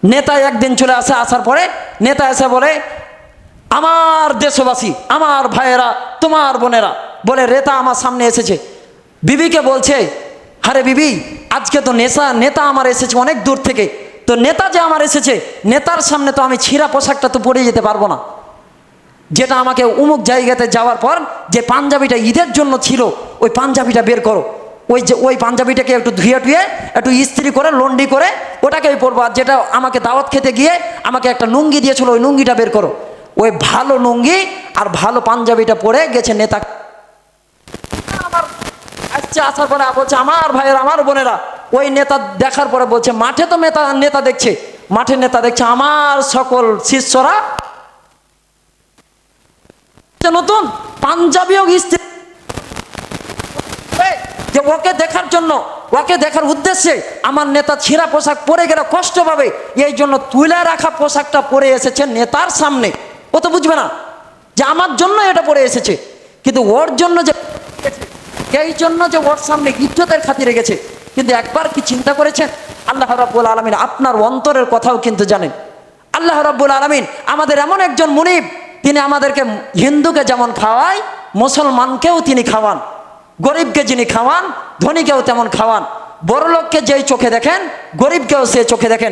নেতা একদিন চলে আসে, আসার পরে নেতা এসে বলে, আমার দেশবাসী, আমার ভাইয়েরা, তোমার বোনেরা, বলে নেতা আমার সামনে এসেছে। বিবিকে বলছে, আরে বিবি, আজকে তো নেতা আমার এসেছে অনেক দূর থেকে, তো নেতা যে আমার এসেছে, নেতার সামনে তো আমি ছিঁড়া পোশাকটা তো পরে যেতে পারবো না, যেটা আমাকে অমুক জায়গাতে যাওয়ার পর যে পাঞ্জাবিটা ঈদের জন্য ছিল, ওই পাঞ্জাবিটা বের করো, ওই পাঞ্জাবিটাকে একটু ধুয়ে টুয়ে একটু ইস্ত্রি করে লন্ডি করে ওটাকেই পরবো, আর যেটা আমাকে দাওয়াত খেতে গিয়ে আমাকে একটা লুঙ্গি দিয়েছিল, ওই লুঙ্গিটা বের করো। ওই ভালো লুঙ্গি আর ভালো পাঞ্জাবিটা পরে গেছে নেতা। আমার আসছে, আসার পরে বলছে, আমার ভাইয়েরা, আমার বোনেরা, ওই নেতা দেখার পরে বলছে, মাঠে তো নেতা দেখছে, মাঠে নেতা দেখছে, আমার সকল শিষ্যরা নতুন পাঞ্জাবিও ইস্ত্রি, যে ওকে দেখার জন্য, ওকে দেখার উদ্দেশ্যে আমার নেতা ছেঁড়া পোশাক পরে গেলে কষ্ট পাবে, এই জন্য তুলে রাখা পোশাকটা পরে এসেছে নেতার সামনে। ও তো বুঝবে না যে আমার জন্য এটা পরে এসেছে, কিন্তু ওর জন্য যে, এই জন্য যে ওর সামনে ইজ্জতের খাতিরে গেছে। কিন্তু একবার কি চিন্তা করেছেন, আল্লাহ রাব্বুল আলামিন আপনার অন্তরের কথাও কিন্তু জানেন। আল্লাহ রাব্বুল আলামিন আমাদের এমন একজন মুনিব, তিনি আমাদেরকে হিন্দুকে যেমন খাওয়ায়, মুসলমানকেও তিনি খাওয়ান, গরিবকে যিনি খাওয়ান, ধনীকেও তেমন খাওয়ান, বড়লোককে যেই চোখে দেখেন, গরিবকেও সে চোখে দেখেন।